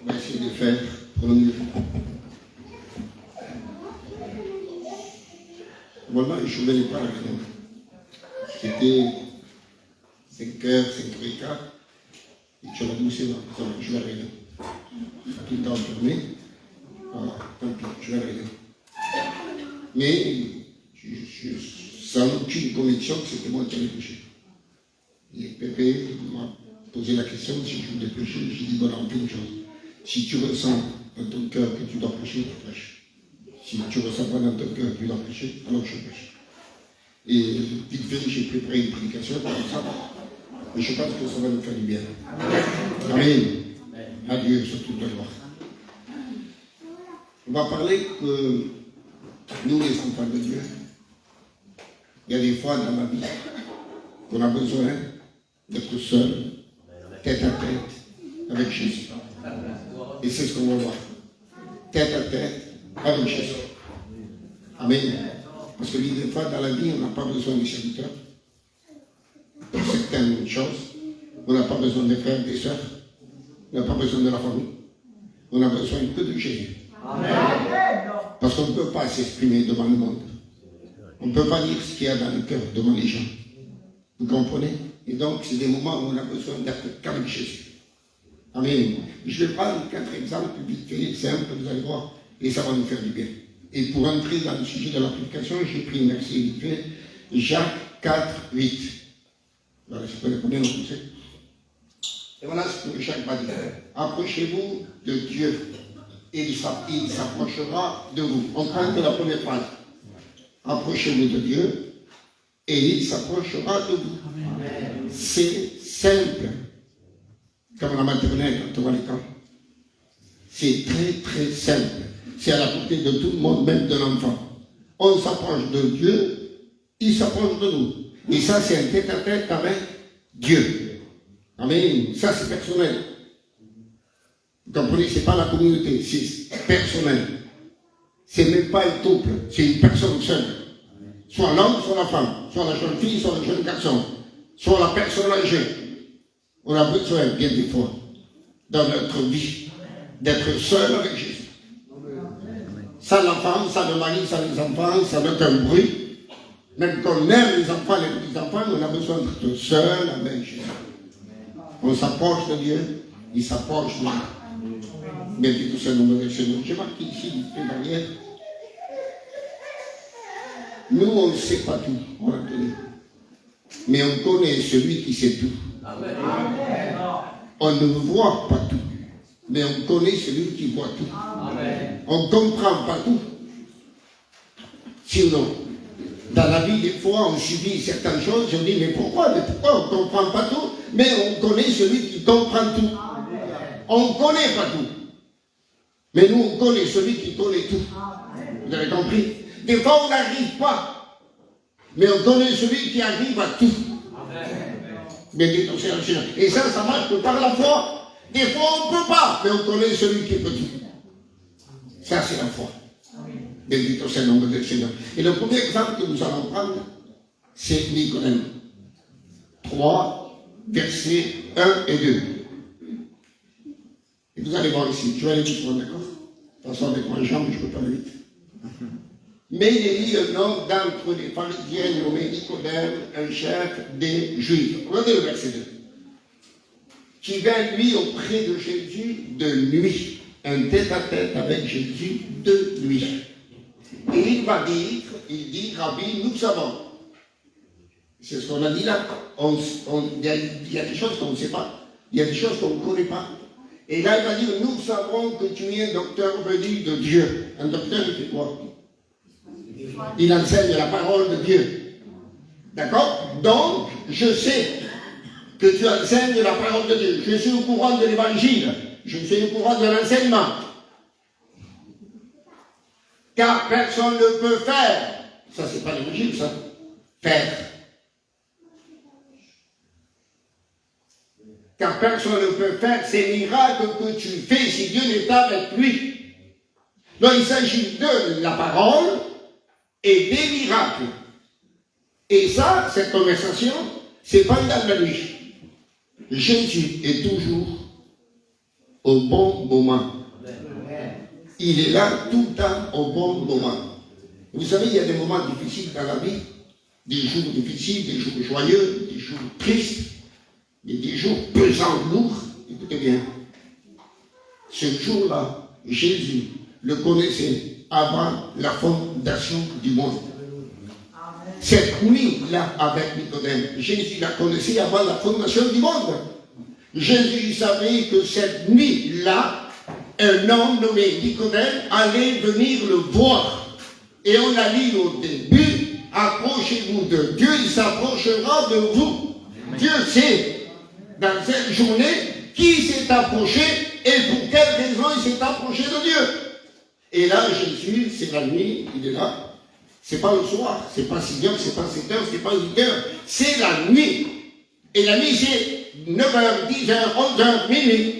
On va essayer de faire pour le mieux. Normalement, je ne venais pas à la réunion. C'était 5h, 5h15. Et tu as doucé, je vais à la réunion. Tout le temps fermé. Voilà, tant pis, je vais à la réunion. Mais je sans aucune conviction que c'était moi qui allais pécher. Et Pépé m'a posé la question si je voulais pécher. J'ai dit, bon, alors, une chose. Si tu ressens dans ton cœur que tu dois pécher, tu pêches. Si tu ne ressens pas dans ton cœur que tu dois pécher, alors je pêche. Et vite fait, j'ai préparé une prédication comme ça. Et je pense que ça va nous faire du bien. Amen. Adieu sur toute la gloire. On va parler que nous, les enfants de Dieu, il y a des fois dans la vie qu'on a besoin d'être seul, tête à tête, avec Jésus. Et c'est ce qu'on va voir. Tête à tête, avec Jésus. Amen. Parce que des fois, dans la vie, on n'a pas besoin des serviteurs. Pour certaines choses, on n'a pas besoin des frères, des sœurs. On n'a pas besoin de la famille. On a besoin que de Jésus. Amen. Parce qu'on ne peut pas s'exprimer devant le monde. On ne peut pas dire ce qu'il y a dans le cœur devant les gens. Vous comprenez? Et donc, c'est des moments où on a besoin d'être qu'avec Jésus. Amen. Je vais prendre 4 exemples vite fait, simples, vous allez voir, et ça va nous faire du bien. Et pour entrer dans le sujet de l'application, j'ai pris un verset vite fait, Jacques 4, 8. Voilà, je connais combien on sait. Et voilà ce que Jacques va dire. Approchez-vous de Dieu, et il s'approchera de vous. On prend que la première phrase. Approchez-vous de Dieu, et il s'approchera de vous. Amen. C'est simple. Comme la maternelle, quand on va à l'école. C'est très très simple. C'est à la portée de tout le monde, même de l'enfant. On s'approche de Dieu, il s'approche de nous. Et ça, c'est un tête-à-tête avec Dieu. Amen. Ça, c'est personnel. Vous comprenez, c'est pas la communauté, c'est personnel. C'est même pas un couple, c'est une personne seule. Soit l'homme, soit la femme, soit la jeune fille, soit le jeune garçon, soit la personne âgée. On a besoin, bien des fois, dans notre vie, d'être seul avec Jésus. Sans la femme, sans le mari, sans les enfants, sans aucun bruit. Même qu'on aime les enfants, les petits-enfants, on a besoin d'être seul avec Jésus. On s'approche de Dieu, il s'approche de nous. Mais du coup, c'est le nom de Seigneur. J'ai marqué ici, derrière. Nous, on ne sait pas tout, on l'a donné. Mais on connaît celui qui sait tout. Amen. On ne voit pas tout, mais on connaît celui qui voit tout. Amen. On ne comprend pas tout. Sinon, dans la vie, des fois, on subit certaines choses, on dit, mais pourquoi on ne comprend pas tout? Mais on connaît celui qui comprend tout. Amen. On ne connaît pas tout. Mais nous, on connaît celui qui connaît tout. Amen. Vous avez compris? Des fois, on n'arrive pas. Mais on connaît celui qui arrive à tout. Amen. Et ça marche que par la foi. Des fois, on ne peut pas, mais on connaît celui qui peut tout. Ça, c'est la foi. Béni soit le nom de Seigneur. Et le premier exemple que nous allons prendre, c'est Nicodème 3, versets 1 et 2. Et vous allez voir ici, je vais aller vite, d'accord? De toute façon, avec ma jambe, je ne peux pas aller vite. Mais il y a eu un homme d'entre les pharisiens nommé Nicodème, un chef des Juifs. Regardez le verset 2. Qui vint lui auprès de Jésus de nuit. Un tête-à-tête avec Jésus de nuit. Et il dit, Rabbi, nous savons. C'est ce qu'on a dit là. Il y a des choses qu'on ne sait pas. Il y a des choses qu'on ne connaît pas. Et là, il va dire, nous savons que tu es un docteur venu de Dieu. Un docteur, il fait quoi? Il enseigne la parole de Dieu. D'accord? Donc, je sais que tu enseignes la parole de Dieu. Je suis au courant de l'évangile. Je suis au courant de l'enseignement. Car personne ne peut faire. Ça, c'est pas l'évangile, ça. Faire. Car personne ne peut faire ces miracles que tu fais si Dieu n'est pas avec lui. Donc, il s'agit de la parole et des miracles. Et ça, cette conversation, c'est pendant la nuit. Jésus est toujours au bon moment. Il est là tout le temps au bon moment. Vous savez, il y a des moments difficiles dans la vie, des jours difficiles, des jours joyeux, des jours tristes, et des jours pesants, lourds. Écoutez bien, ce jour-là, Jésus le connaissait avant la fondation du monde. Cette nuit-là, avec Nicodème, Jésus la connaissait avant la fondation du monde. Jésus savait que cette nuit-là, un homme nommé Nicodème allait venir le voir. Et on a dit au début, approchez-vous de Dieu, il s'approchera de vous. Dieu sait, dans cette journée, qui s'est approché et pour quelle raison il s'est approché de Dieu. Et là, Jésus, c'est la nuit, il est là. C'est pas le soir, c'est pas 6 heures, c'est pas 7 heures, c'est pas 8 heures. C'est la nuit. Et la nuit, c'est 9h, 10h, 11h, minuit.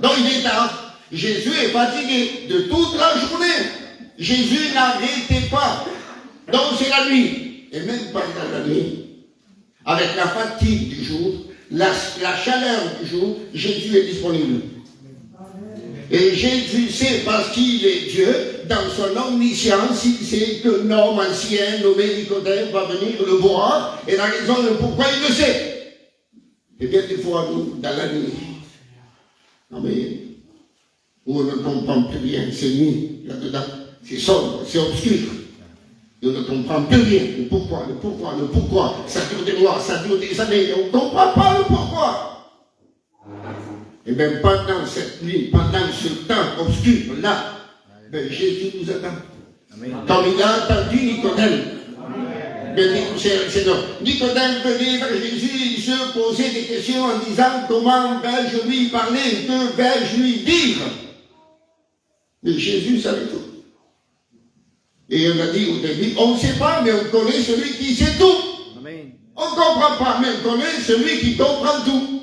Donc il est tard. Jésus est fatigué de toute la journée. Jésus n'arrêtait pas. Donc c'est la nuit. Et même pendant la nuit, avec la fatigue du jour, la chaleur du jour, Jésus est disponible. Et Jésus sait, parce qu'il est Dieu, dans son omniscience, il sait que l'homme ancien nommé Nicodème va venir le voir, et la raison de pourquoi il le sait. Et bien des fois, nous, dans la nuit, amen, où on ne comprend plus rien, c'est nuit, là-dedans, c'est sombre, c'est obscur. Et on ne comprend plus rien, le pourquoi, ça dure des mois, ça dure des années, et on ne comprend pas le pourquoi. Et bien pendant cette nuit, pendant ce temps obscur là, ben Jésus nous attend. Amen. Comme il a entendu Nicodème. Nicodème venait vers Jésus, il se posait des questions en disant comment vais-je lui parler, que vais-je lui dire. Mais Jésus savait tout. Et on a dit au début, on ne sait pas, mais on connaît celui qui sait tout. Amen. On ne comprend pas, mais on connaît celui qui comprend tout.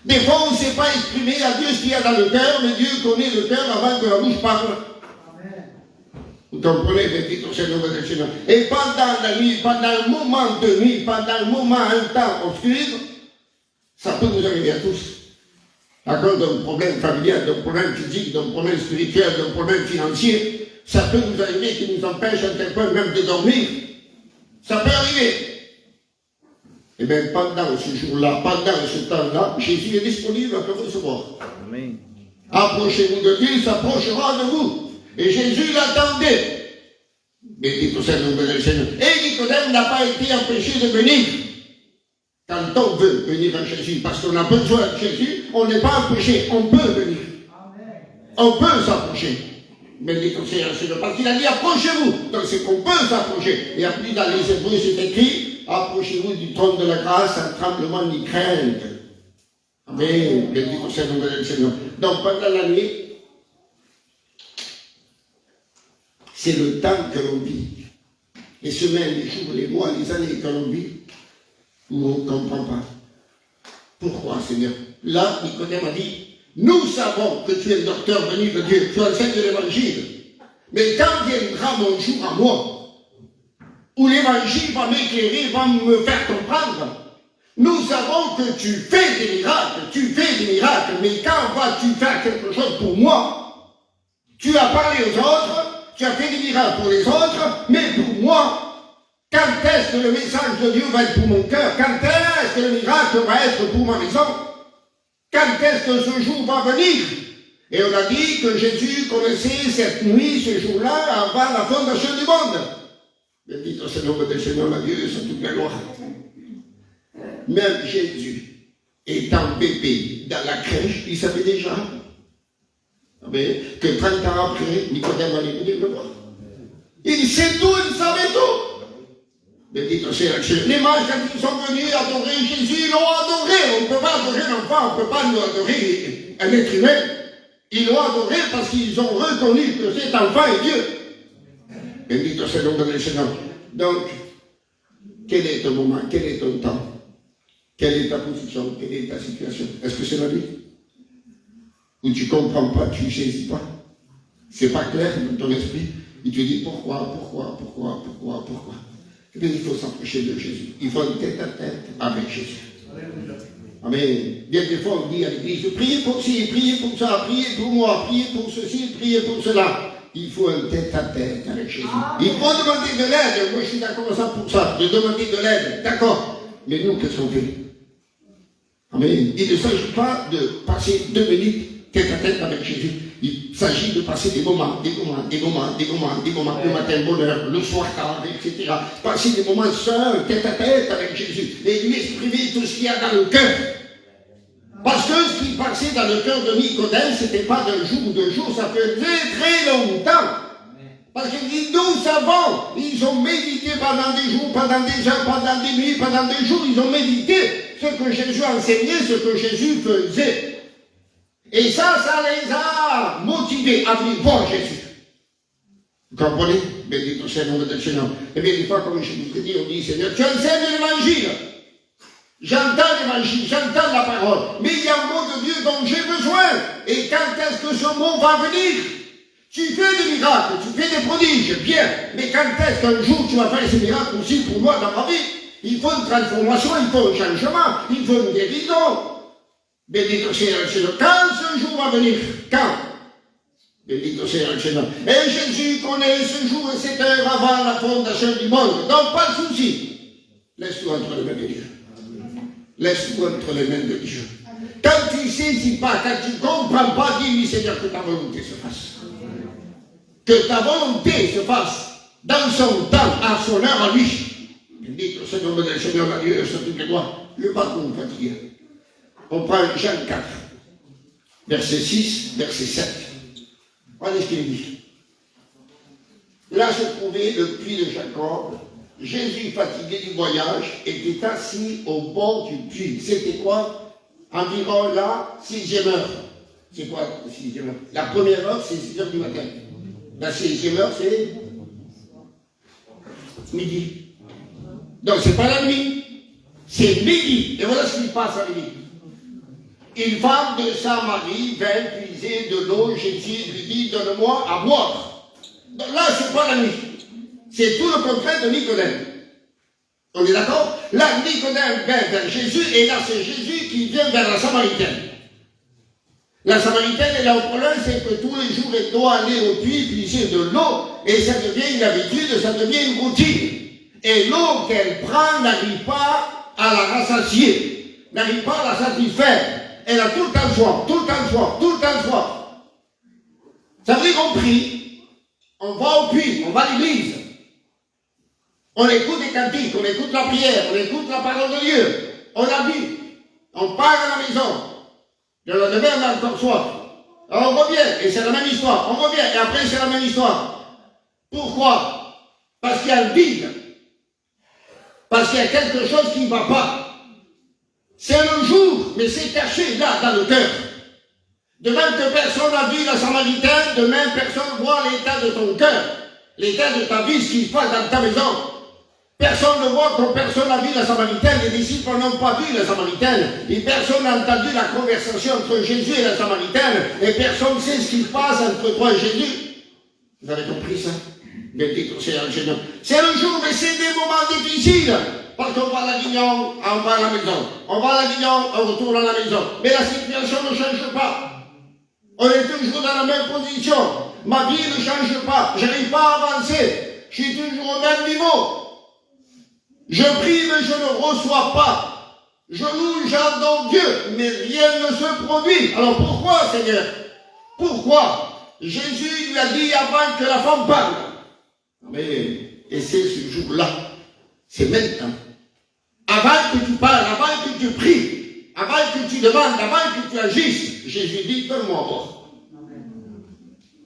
Des fois, on ne sait pas exprimer à Dieu ce qu'il y a dans le cœur, mais Dieu connaît le cœur avant que la bouche parle. Amen. Vous comprenez, et pendant la nuit, pendant un moment de nuit, pendant un moment, un temps obscur, ça peut nous arriver à tous. À cause d'un problème familial, d'un problème physique, d'un problème spirituel, d'un problème financier, ça peut nous arriver qui nous empêche à tel point même de dormir. Ça peut arriver. Et bien pendant ce jour-là, pendant ce temps-là, Jésus est disponible à te recevoir. Amen. Approchez-vous de Dieu, il s'approchera de vous. Et Jésus l'attendait. Mais dit au Seigneur, et Nicodème n'a pas été empêché de venir. Quand on veut venir à Jésus, parce qu'on a besoin de Jésus, on n'est pas empêché, on peut venir. Amen. On peut s'approcher. Mais dit au Seigneur, parce qu'il a dit approchez-vous. Donc c'est qu'on peut s'approcher. Et après dans les Hébreux, c'est écrit, approchez-vous du trône de la grâce sans tremblement ni crainte. Amen. Béni soit le nom du Seigneur. Donc pendant la nuit, c'est le temps que l'on vit. Les semaines, les jours, les mois, les années que l'on vit, où on ne comprend pas. Pourquoi, Seigneur? Là, Nicodème a dit, nous savons que tu es le docteur venu de Dieu, tu enseignes l'évangile. Mais quand viendra mon jour à moi, où l'évangile va m'éclairer, va me faire comprendre. Nous savons que tu fais des miracles, mais quand vas-tu faire quelque chose pour moi? Tu as parlé aux autres, tu as fait des miracles pour les autres, mais pour moi, quand est-ce que le message de Dieu va être pour mon cœur? Quand est-ce que le miracle va être pour ma maison? Quand est-ce que ce jour va venir? Et on a dit que Jésus connaissait cette nuit, ce jour-là, avant la fondation du monde. Béni soit le nom du Seigneur, la Dieu, sur toute la gloire. Même Jésus, étant bébé dans la crèche, il savait déjà que 30 ans après, Nicodème allait venir le voir. Il sait tout, il savait tout. Béni soit le Seigneur. Les mages, quand ils sont venus adorer Jésus, ils l'ont adoré. On ne peut pas adorer l'enfant, on ne peut pas adorer un être humain. Ils l'ont adoré parce qu'ils ont reconnu que cet enfant est Dieu. Béni soit le nom du Seigneur. Donc, quel est ton moment? Quel est ton temps? Quelle est ta position? Quelle est ta situation? Est-ce que c'est la vie? Où tu ne comprends pas, tu ne saisis pas? C'est pas clair dans ton esprit. Et tu dis pourquoi? Eh bien, il faut s'approcher de Jésus. Il faut être tête à tête avec Jésus. Amen. Bien des fois, on dit à l'église, priez pour ci, priez pour ça, priez pour moi, priez pour ceci, priez pour cela. Il faut un tête-à-tête avec Jésus. Il faut demander de l'aide. Moi, je suis d'accord pour ça, de demander de l'aide. D'accord. Mais nous, qu'est-ce qu'on fait? Amen. Il ne s'agit pas de passer 2 minutes tête-à-tête avec Jésus. Il s'agit de passer des moments, le matin bonheur, le soir tard, etc. Passer des moments seuls, tête-à-tête avec Jésus. Et lui exprimer tout ce qu'il y a dans le cœur. Parce que ce qui passait dans le cœur de Nicodème, ce n'était pas d'un jour ou 2 jours, ça faisait très longtemps. Parce qu'il dit, nous savons, ils ont médité pendant des jours, pendant des heures, pendant des nuits, pendant des jours, ils ont médité ce que Jésus enseignait, ce que Jésus faisait. Et ça les a motivés à venir voir Jésus. Vous comprenez? Béni au Seigneur de Seigneur. Et bien des fois, comme je vous ai dit, on dit, Seigneur, tu enseignes l'évangile. J'entends l'évangile, j'entends la parole, mais il y a un mot de Dieu dont j'ai besoin. Et quand est-ce que ce mot va venir? Tu fais des miracles, tu fais des prodiges, bien, mais quand est-ce qu'un jour tu vas faire ces miracles aussi pour moi dans ma vie? Il faut une transformation, il faut un changement, il faut une guérison. Béni au Seigneur, quand ce jour va venir? Quand? Béni au Seigneur. Et Jésus connaît ce jour et cette heure avant la fondation du monde. Donc pas de souci. Laisse-tout entre les mains de Dieu. Laisse-tout entre les mains de Dieu. Quand tu ne saisis pas, quand tu ne comprends pas, dis-lui Seigneur que ta volonté se fasse. Que ta volonté se fasse dans son temps, à son heure, à lui. Béni au Seigneur, le Seigneur, la Dieu, sur toutes les gloires. Le bâton fatigué. On prend Jean 4, verset 6, verset 7. Regardez ce qu'il dit. Là se trouvait le puits de Jacob. Jésus, fatigué du voyage, était assis au bord du puits. C'était quoi? Environ la 6e heure. C'est quoi la 6e heure? La première heure, c'est 6 heures du matin. La 6e heure, c'est midi. Donc, c'est pas la nuit. C'est midi. Et voilà ce qui passe à midi. Une femme de Samarie vint puiser de l'eau. Jésus lui dit, donne-moi à boire. Donc là, c'est pas la nuit. C'est tout le contraire de Nicodème. On est d'accord? Là, Nicodème vient vers Jésus, et là, c'est Jésus qui vient vers la Samaritaine. La Samaritaine, elle a un problème, c'est que tous les jours, elle doit aller au puits, puiser de l'eau, et ça devient une habitude, ça devient une routine. Et l'eau qu'elle prend n'arrive pas à la rassasier, n'arrive pas à la satisfaire. Elle a tout le temps soif, tout le temps soif, tout le temps soif. Ça veut dire qu'on prie, on va au puits, on va à l'église, on écoute des cantiques, on écoute la prière, on écoute la parole de Dieu, on habite, on part à la maison, le lendemain on a encore soif. Alors on revient, et c'est la même histoire, on revient, et après c'est la même histoire. Pourquoi? Parce qu'il y a le vide, parce qu'il y a quelque chose qui ne va pas. C'est le jour, mais c'est caché là, dans le cœur. De même que personne n'a vu la Samaritaine, de même personne voit l'état de ton cœur, l'état de ta vie, ce qui se passe dans ta maison. Personne ne voit comme personne n'a vu la Samaritaine, les disciples n'ont pas vu la Samaritaine, et personne n'a entendu la conversation entre Jésus et la Samaritaine, et personne ne sait ce qui se passe entre toi et Jésus. Vous avez compris ça? Béni soit le Seigneur. C'est le jour, mais c'est des moments difficiles. Parce qu'on va à l'Avignon, on va à la maison. On va à l'Avignon, on retourne à la maison. Mais la situation ne change pas. On est toujours dans la même position. Ma vie ne change pas. Je n'arrive pas à avancer. Je suis toujours au même niveau. Je prie, mais je ne reçois pas. Je loue, j'adore Dieu, mais rien ne se produit. Alors pourquoi, Seigneur? Pourquoi? Jésus lui a dit avant que la femme parle. Mais, et c'est ce jour-là. C'est maintenant. Avant que tu parles, avant que tu pries, avant que tu demandes, avant que tu agisses, Jésus dit, donne-moi à boire.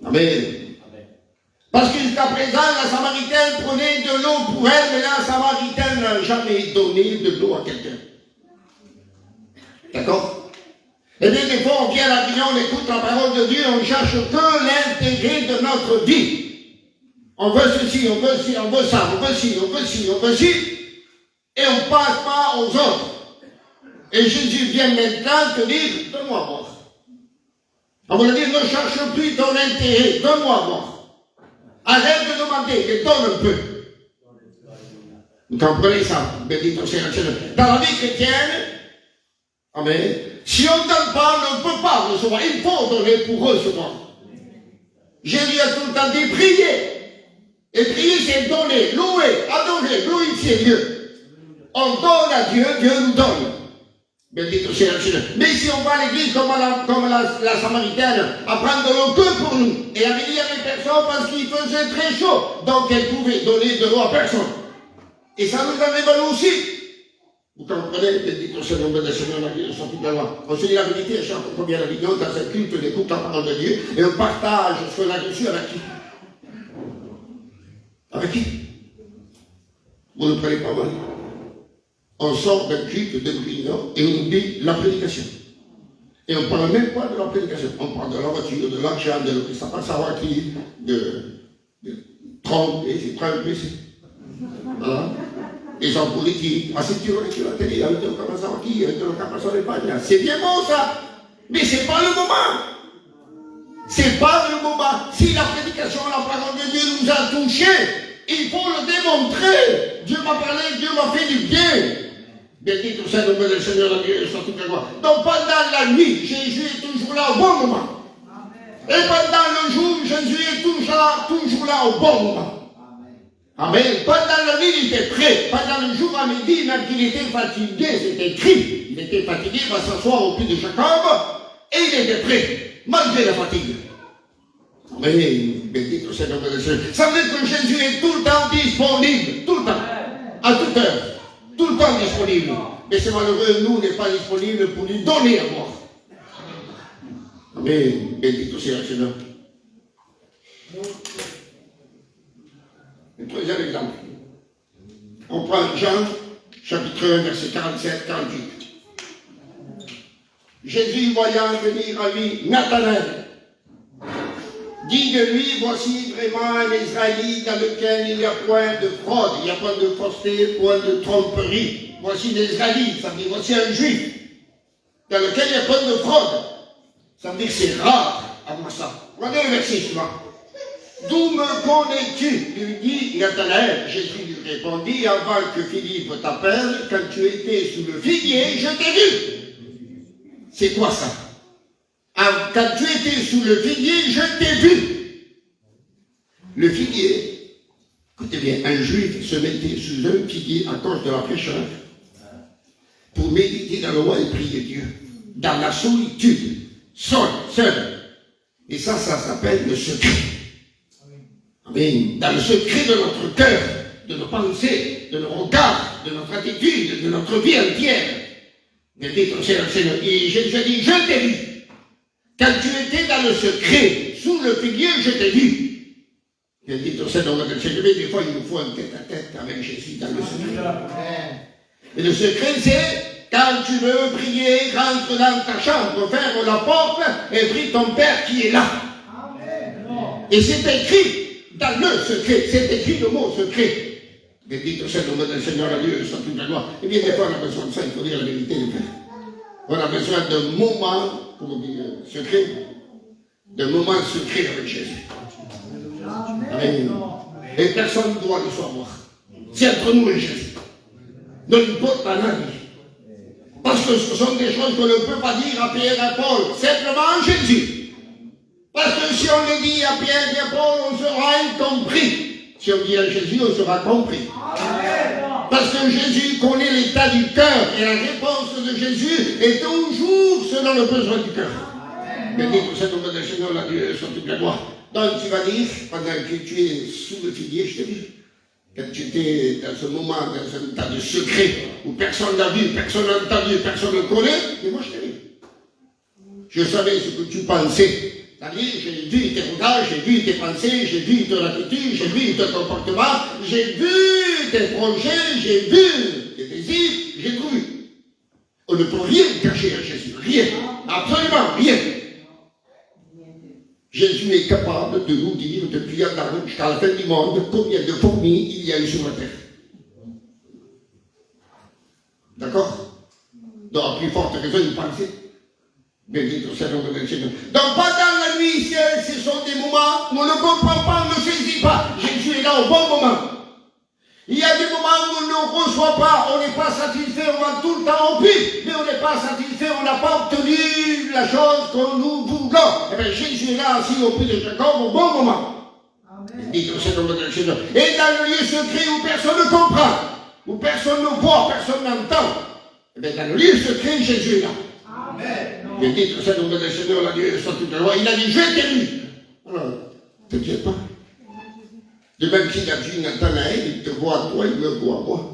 Amen. Parce que jusqu'à présent, la Samaritaine prenait de l'eau pour elle, mais la Samaritaine n'a jamais donné de l'eau à quelqu'un. D'accord? Et bien des fois, on vient à l'Avignon, on écoute la parole de Dieu, on cherche que l'intérêt de notre vie. On veut ceci, on veut ci, on veut ça, on veut ci, on veut ci, on veut ci, et on ne passe pas aux autres. Et Jésus vient maintenant te dire, donne-moi à boire. On va dire, ne cherche plus ton intérêt, donne-moi à boire. Arrête de demander, mais donne un peu. Vous comprenez ça? Béni soit le Seigneur. Dans la vie chrétienne, Amen. Si on ne donne pas, on ne peut pas recevoir. Il faut donner pour recevoir. Jésus a tout le temps dit prier. Et prier, c'est donner, louer, adorer, glorifier Dieu. On donne à Dieu, Dieu nous donne. Bendito sea el Seigneur. Mais si on va à l'église comme la Samaritaine, à prendre de l'eau que pour nous, et à venir avec personne parce qu'il faisait très chaud, donc elle pouvait donner de l'eau à personne. Et ça nous avait valu aussi. Vous comprenez, bendito sea el nombre del Seigneur, la vie de son la loi. On se dit la vérité, chante combien la vignette dans un culte, on écoute la parole de Dieu, et on partage ce qu'on a reçu avec qui? Avec qui? Vous ne prenez pas mal. On sort d'un culte de réunion et on dit la prédication. Et on ne parle même pas de la prédication. On parle de la voiture, de l'argent, de ce que ça passe à voiture, de Trump, et c'est Trump, voilà. Les hommes politiques. Ah, c'est dur, tu la télé, avec le capassant qui, avec le capassant d'Espagne. C'est bien bon ça. Mais ce n'est pas le moment. C'est pas le moment. Si la prédication, la parole de Dieu nous a touchés, il faut le démontrer. Dieu m'a parlé, Dieu m'a fait du bien. Bendito sea el nombre del Seigneur, la Dieu soit toute la gloire. Donc pendant la nuit, Jésus est toujours là au bon moment. Amen. Et pendant le jour, Jésus est toujours là au bon moment. Amen. Pendant la nuit, il était prêt. Pendant le jour, à midi, même qu'il était fatigué, c'est écrit. Il était fatigué, il va s'asseoir au pied de Jacob, et il était prêt, malgré la fatigue. Amen. Bendito sea el nombre del Seigneur. Ça veut dire que Jésus est tout le temps disponible, tout le temps, à toute heure. Tout le temps disponible. Mais c'est malheureux, nous, on n'est pas disponible pour lui donner à boire. Amen. Bendito sea el Seigneur. Un troisième exemple. On prend Jean, chapitre 1, verset 47, 48. Jésus, voyant venir à lui Nathanaël, dit de lui, voici vraiment un Israélite dans lequel il n'y a point de fraude, il n'y a point de fausseté, point de tromperie. Voici un Israélite, ça veut dire voici un Juif, dans lequel il n'y a point de fraude. Ça veut dire que c'est rare à moi ça. Regardez le verset suivant. D'où me connais-tu? Lui dit Nathanaël. Jésus lui répondit, avant que Philippe t'appelle, quand tu étais sous le figuier, je t'ai vu. C'est quoi ça? Quand tu étais sous le figuier, je t'ai vu. Le figuier, écoutez bien, un juif se mettait sous un figuier à cause de la fraîcheur pour méditer dans le roi et prier Dieu. Dans la solitude, seul. Et ça s'appelle le secret. Amen. Dans le secret de notre cœur, de nos pensées, de nos regards, de notre attitude, de notre vie entière. Bendito sea el Seigneur. Et Jésus dit, je t'ai vu. Quand tu étais dans le secret, sous le figuier, je t'ai vu. Bendito sea el nombre del Seigneur. Mais des fois, il nous faut un tête-à-tête avec Jésus dans le secret. Et le secret, c'est, quand tu veux prier, rentre dans ta chambre, ferme la porte et prie ton Père qui est là. Et c'est écrit dans le secret, c'est écrit le mot secret. Bendito sea el nombre del Seigneur, la Dieu soit toute la gloire. Et bien, des fois, on a besoin de ça, il faut dire la vérité, les frères. On a besoin d'un moment, comment dire, secret, d'un moment secret avec Jésus. Amen. Et personne ne doit le savoir. C'est entre nous et Jésus. Ne lui porte pas la vie. Parce que ce sont des choses qu'on ne peut pas dire à Pierre et à Paul, simplement Jésus. Parce que si on le dit à Pierre et à Paul, on sera incompris. Si on dit à Jésus, on sera compris. Amen. Parce que Jésus connaît l'état du cœur et la réponse de Jésus est toujours selon le besoin du cœur. Bendito sea el nombre del Seigneur, la Dieu soit toute la gloire. Donc tu vas dire, pendant que tu es sous le figuier, je te dis, quand tu étais dans ce moment, dans un état de secret, où personne n'a vu, personne n'a entendu, personne ne connaît, et moi je te dis. Je savais ce que tu pensais. C'est-à-dire, j'ai vu tes regards, j'ai vu tes pensées, j'ai vu ton attitude, j'ai vu ton comportement, j'ai vu tes projets, j'ai vu tes désirs, j'ai tout vu. On ne peut rien cacher à Jésus, rien, absolument rien. Jésus est capable de nous dire depuis Adam jusqu'à la fin du monde combien de fourmis il y a eu sur la terre. D'accord? Donc, à plus forte raison, une pensée. Bendito sea el nombre del Seigneur. Donc pendant la nuit, ce sont des moments où on ne comprend pas, on ne saisit pas. Jésus est là au bon moment. Il y a des moments où on ne ne reçoit pas, on n'est pas satisfait, on va tout le temps en pire, mais on n'est pas satisfait, on n'a pas obtenu la chose que nous voulons. Eh bien, Jésus est là, assis au pied de Jacob, au bon moment. Dites au Seigneur de Seigneur. Et dans le lieu secret où personne ne comprend, où personne ne voit, personne n'entend, eh bien, dans le lieu secret, Jésus est là. Amen. Dites au Seigneur de Seigneur, la Dieu sur toute la loi, il a dit, je t'ai vu. Alors, ne t'inquiète pas. De même qu'il a dit Nathanaël, il te voit à toi, il me voit à moi.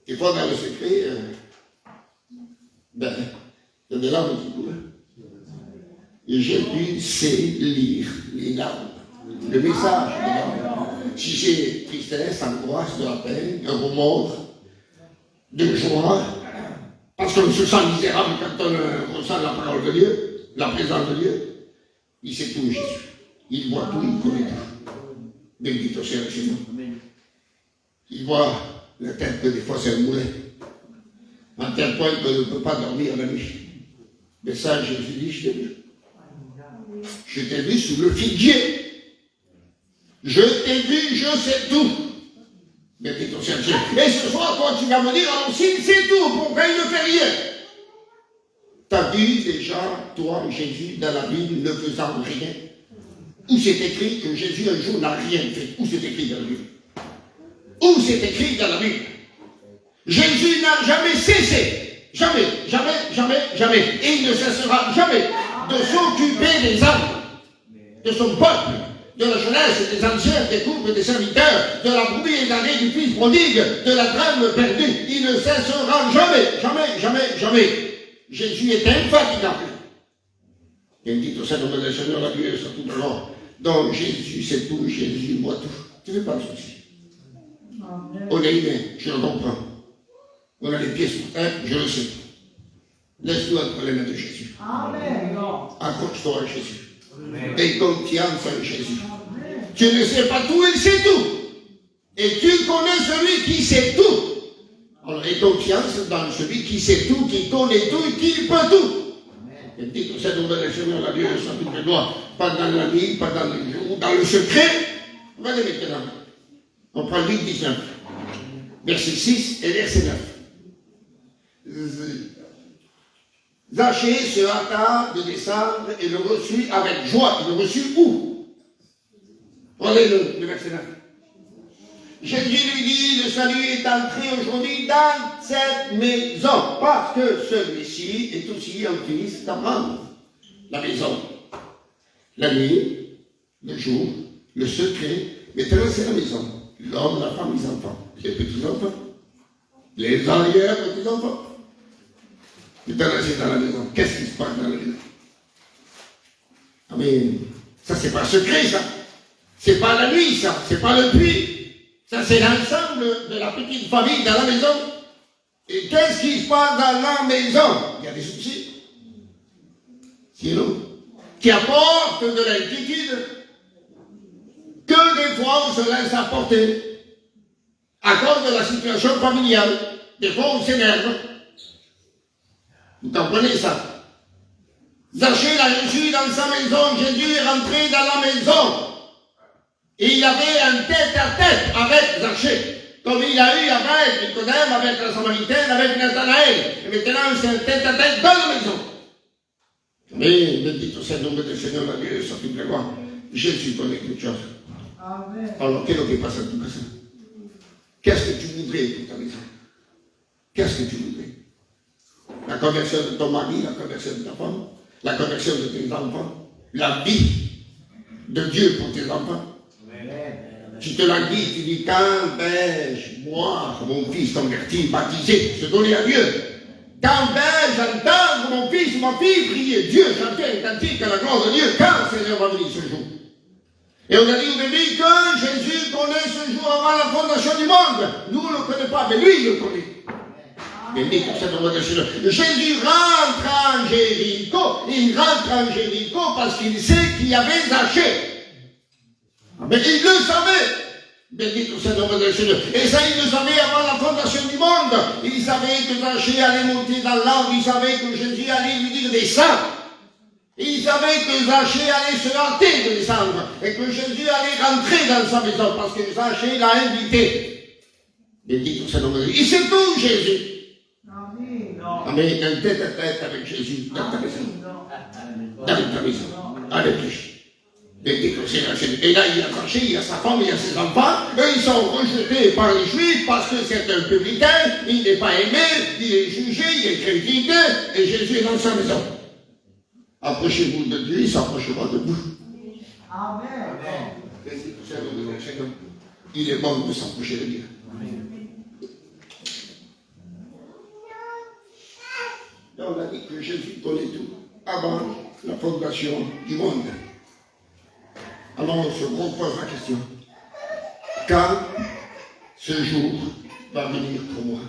Des fois, dans le secret, il y a des larmes qui coulent. Et Jésus sait lire les larmes. Le message des larmes. Si c'est tristesse, angoisse, de la peine, un remords, de joie, parce qu'on se sent misérable quand on ressent la parole de Dieu, la présence de Dieu, il sait tout, Jésus. Il voit tout, il connaît tout. Béni au Seigneur chez nous. Il voit la tête que des fois c'est un moulin. À tel point qu'on ne peut pas dormir la nuit. Mais ça, Jésus dit, je t'ai vu. Je t'ai vu sous le figuier. Je t'ai vu, je sais tout. Béni au Seigneur. Et ce soir, toi, tu vas me dire, alors s'il sait tout, pourquoi il ne fait rien? Tu as vu déjà, toi, Jésus, dans la Bible, ne faisant rien. Où c'est écrit que Jésus un jour n'a rien fait? Où c'est écrit dans la Bible? Où c'est écrit dans la Bible? Jésus n'a jamais cessé, jamais, jamais, jamais, jamais, et il ne cessera jamais de s'occuper des âmes, de son peuple, de la jeunesse, des anciens, des couples, des serviteurs, de la brebis égarée du fils prodigue, de la trame perdue. Il ne cessera jamais, jamais, jamais, jamais. Jésus est infatigable. Il dit au Seigneur de Seigneur, la Dieu sur tout le monde. Donc Jésus c'est tout, Jésus voit tout. Tu ne fais pas de soucis. On est humain, je le comprends. On a les pieds sur terre, je le sais. Laisse-nous entre les mains de Jésus. Accroche-toi à Jésus. Aie confiance en Jésus. Tu ne sais pas tout, il sait tout. Et tu connais celui qui sait tout. Alors aie confiance dans celui qui sait tout, qui connaît tout et qui peut tout. Et dit que c'est de Seigneur, la Dieu, sans toute la gloire, pas dans la nuit, pas dans le jour, dans le secret. Regardez maintenant. On prend Luc 19, verset 6 et verset 9. Zachée se hâta de descendre et le reçut avec joie. Il le reçut où? Regardez le verset 9. Jésus lui dit, le salut est entré aujourd'hui dans cette maison, parce que celui-ci est aussi un fils d'Abraham. La maison, la nuit, le jour, le secret, maintenant c'est la maison. L'homme, la femme, les enfants, les petits-enfants, les arrière-petits-enfants. Maintenant c'est dans la maison. Qu'est-ce qui se passe dans la maison? Ah mais, ça c'est pas secret ça. C'est pas la nuit ça, c'est pas le puits. Ça, c'est l'ensemble de la petite famille dans la maison. Et qu'est-ce qui se passe dans la maison? Il y a des soucis. Sinon, qui apportent de l'inquiétude, que des fois on se laisse apporter à cause de la situation familiale. Des fois on s'énerve. Vous comprenez ça? Zachée l'a reçu dans sa maison, Jésus est rentré dans la maison. Et il avait un tête-à-tête avec Zachée, comme il a eu avec Nicodème, avec la Samaritaine, avec Nathanaël. Et maintenant, c'est un tête-à-tête dans la maison. Mais, béni au Seigneur, de Seigneur, la Dieu, sur toute la gloire. Jésus connaît toutes choses. Amen. Alors, qu'est-ce qui passe à tout ça? Qu'est-ce que tu voudrais pour ta maison? Qu'est-ce que tu voudrais? La conversion de ton mari, la conversion de ta femme, la conversion de tes enfants, la vie de Dieu pour tes enfants. Tu te l'as dit, tu dis, quand vais-je, moi, mon fils converti, baptisé, se donner à Dieu? Quand vais-je entendre mon fils ou ma fille prier Dieu, chanter un cantique à la gloire de Dieu? Quand le Seigneur va venir ce jour? Et on a dit aujourd'hui que Jésus connaît ce jour avant la fondation du monde. Nous, on ne le connaît pas, mais lui, il le connaît. Béni pour cette de Seigneur. Jésus rentre en Jéricho. Il rentre en Jéricho parce qu'il sait qu'il y avait Zachée. Mais il le savait. Béni pour cette de Seigneur. Et ça, il le savait avant la fondation du monde. Il savait que Zachée allait monter dans l'arbre. Il savait que Jésus allait lui dire descends. Il savait que Zachée allait se hâter de descendre. Et que Jésus allait rentrer dans sa maison parce que Zachée l'a invité. Bendito soit le nom de Jésus. Il sait tout, Jésus. Amen. Un tête à tête avec Jésus dans ta maison. Dans ta maison. Avec lui. Bendito soit le Seigneur. Et là, il a tranché, il a sa femme, il a ses enfants. Eux, ils sont rejetés par les Juifs parce que c'est un publicain. Il n'est pas aimé, il est jugé, il est critiqué. Et Jésus est dans sa maison. Approchez-vous de Dieu, il s'approchera de vous. Amen. Il est bon de s'approcher de Dieu. Là, on a dit que Jésus connaît tout avant la fondation du monde. Alors on se repose la question. Quand ce jour va venir pour moi?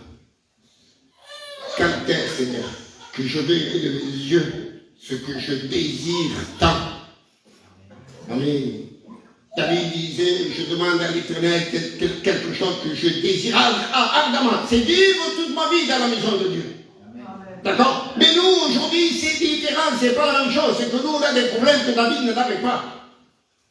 Quand est, Seigneur, que je verrai de mes yeux ce que je désire tant? Amen. David disait, je demande à l'Éternel quelque chose que je désire ardemment. C'est vivre toute ma vie dans la maison de Dieu. D'accord? Mais nous, aujourd'hui, c'est différent, c'est pas la même chose. C'est que nous, on a des problèmes que David n'avait pas.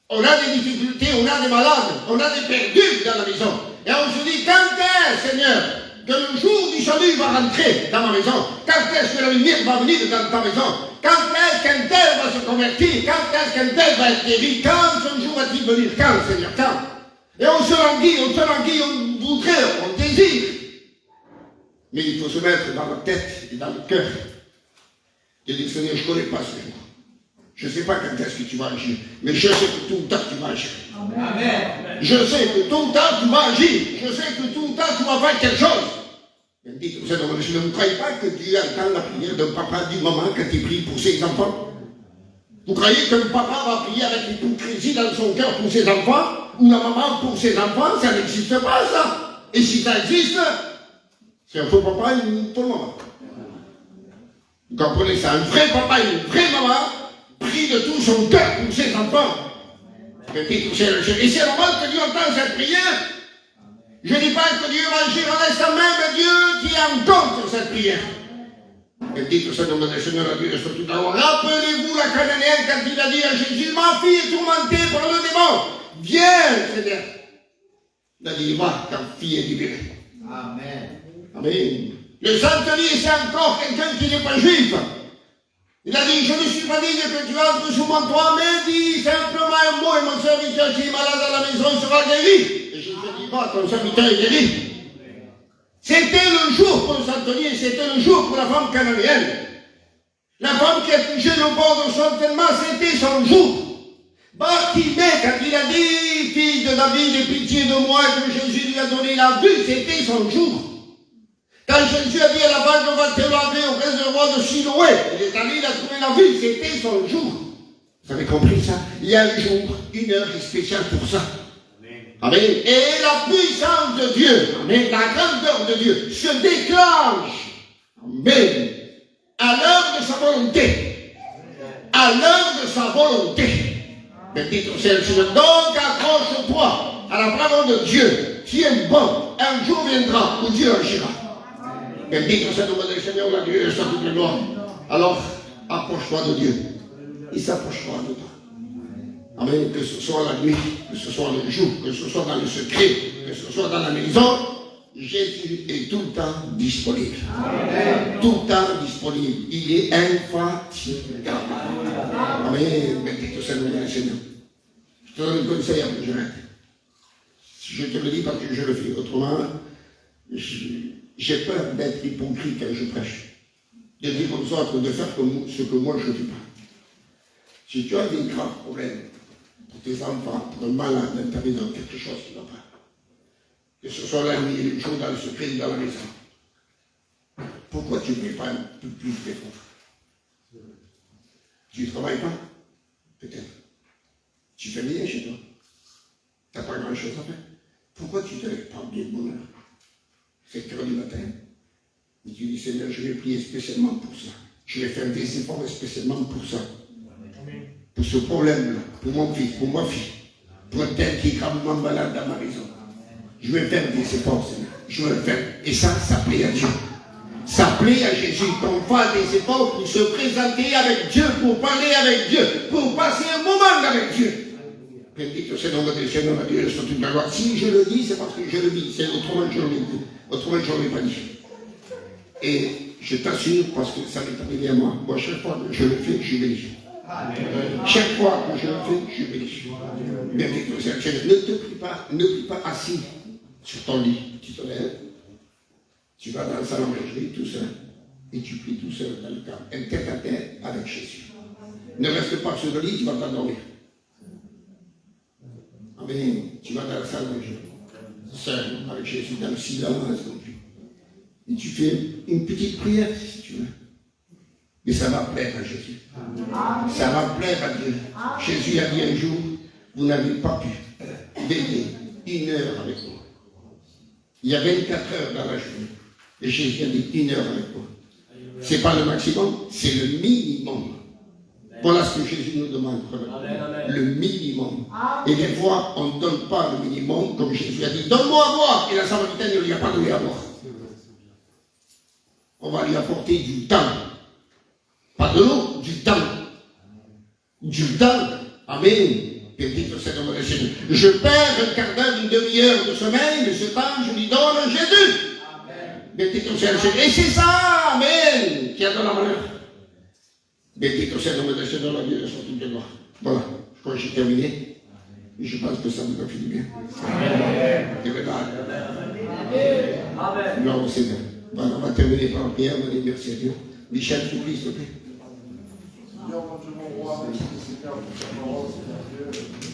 On a des difficultés, on a des malades, on a des perdus dans la maison. Et on se dit, quand est, Seigneur, que le jour du salut va rentrer dans ma maison? Quand est-ce que la lumière va venir dans ta maison? Quand est-ce qu'un tel va se convertir? Quand est-ce qu'un tel va être guéri? Quand ce jour va-t-il venir? Quand, Seigneur? Quand? Et on se languit, on voudrait, on désire. Mais il faut se mettre dans la tête et dans le cœur et dire, Seigneur, je ne connais pas ce jour. Je ne sais pas quand est-ce que tu vas agir, mais je sais que tout le temps tu vas agir. Amen. Je sais que tout le temps tu vas agir. Je sais que tout le temps tu vas faire quelque chose. Bendito, vous ne croyez pas que Dieu entend la prière d'un papa, d'une maman quand il prie pour ses enfants? Vous croyez qu'un papa va prier avec l'hypocrisie dans son cœur pour ses enfants? Ou la maman pour ses enfants? Ça n'existe pas, ça. Et si ça existe, c'est un faux papa et une fausse maman. Vous comprenez ça? Un vrai papa et une vraie maman prie de tout son cœur pour ses enfants. Et c'est normal que Dieu entende cette prière. Je ne dis pas que Dieu va agir en instant même, mais Dieu tient en compte cette prière. Bendito soit le nom du Seigneur, à Dieu soit tout à l'heure. Rappelez-vous la Cananéenne quand il a dit à Jésus, ma fille est tourmentée par le démon. Viens, Seigneur. Il a dit, va, ta fille est libérée. Amen. Amen. Le centenier, c'est encore quelqu'un qui n'est pas juif. Il a dit, je ne suis pas digne que tu entres sous mon toit, mais dis simplement un mot et mon serviteur qui est malade à la maison sera guéri. Et Jésus dit, va, ton serviteur est guéri. C'était le jour pour le centenier, c'était le jour pour la femme cananéenne. La femme qui a touché le bord de son tellement, c'était son jour. Bartimée, quand il a dit, fille de David, aie pitié de moi, que Jésus lui a donné la vue, c'était son jour. Quand Jésus a dit à la vache, on va te laver au réservoir de Siloé, il est allé, il a trouvé la vue, c'était son jour. Vous avez compris ça? Il y a un jour, une heure spéciale pour ça. Amen. Et la puissance de Dieu, amen, la grandeur de Dieu se déclenche, amen, à l'heure de sa volonté. À l'heure de sa volonté. Bendito soit le Seigneur. Donc accroche-toi à la parole de Dieu. Tiens bon, un jour viendra où Dieu agira. Bendito soit le nom du Seigneur, la Dieu soit toute la gloire. Alors, approche-toi de Dieu. Il s'approchera de toi. Amen. Que ce soit la nuit, que ce soit le jour, que ce soit dans le secret, que ce soit dans la maison, Jésus est tout le temps disponible. Amen. Tout le temps disponible. Il est infatigable. Amen. Bendito soit le nom du Seigneur. Je te donne un conseil avant que je reste. Je te le dis parce que je le fais. Autrement, j'ai peur d'être hypocrite quand je prêche. De dire aux autres de faire ce que moi je ne fais pas. Si tu as des graves problèmes pour tes enfants, pour un malade dans ta maison, quelque chose qui ne va pas, que ce soit la nuit, le jour, dans le secret, dans la maison, pourquoi tu ne fais pas un peu plus d'efforts? Tu ne travailles pas? Peut-être. Tu fais rien chez toi. Tu n'as pas grand-chose à faire. Pourquoi tu ne te lèves pas bien de bonne heure? 7 heures du matin. Et tu dis, Seigneur, je vais prier spécialement pour ça. Je vais faire des efforts spécialement pour ça. Pour ce problème-là, pour mon fils, pour ma fille, pour un tel qui est gravement malade dans ma maison. Je vais faire des efforts, Seigneur. Je vais le faire. Et ça plaît à Dieu. Ça plaît à Jésus qu'on fasse des efforts pour se présenter avec Dieu, pour parler avec Dieu, pour passer un moment avec Dieu. Bendito c'est le nom de Seigneur, la Dieu, sur toute la gloire. Si je le dis, c'est parce que je le dis. C'est autrement que je l'ai dit. Autrement que je ne l'ai pas dit. Et je t'assure, parce que ça m'est arrivé à moi. Moi, chaque fois que je le fais, je suis béni. Chaque fois que je le fais, je suis béni. Bendito c'est le Seigneur. Ne prie pas assis sur ton lit. Tu te lèves. Tu vas dans la salle à manger tout seul. Et tu pries tout seul dans le calme. Un tête à tête avec Jésus. Ne reste pas sur le lit, tu vas t'endormir. Amen. Tu vas dans la salle à manger. Seul, avec Jésus, dans le silence. Et tu fais une petite prière, si tu veux. Et ça va plaire à Jésus. Ça va plaire à Dieu. Jésus a dit un jour, vous n'avez pas pu veiller 1 heure avec moi. Il y a 24 heures dans la journée. Et Jésus a dit 1 heure avec moi. Ce n'est pas le maximum, c'est le minimum. Voilà ce que Jésus nous demande. Le minimum. Et des fois, on ne donne pas le minimum, comme Jésus a dit, donne-moi à boire. Et la Samaritaine ne lui a pas donné à boire. On va lui apporter du temps. Pas de l'eau, du temps. Du temps. Amen. Je perds un quart d'heure, une demi-heure de sommeil, mais ce temps, je lui donne à Jésus. Et c'est ça, amen, qui a donné la valeur. Bendito sea el nombre del Señor, la Dieu sur toute la gloire. Voilà, je crois que j'ai terminé. Et je pense que ça vous a fait du bien. Amen. Amen. Gloire au Seigneur. Voilà, on va terminer par la prière, on va dire merci à Dieu. Michel, tu pries, s'il te plaît. Seigneur, mon Dieu, mon roi, merci Seigneur pour ta parole, Seigneur Dieu.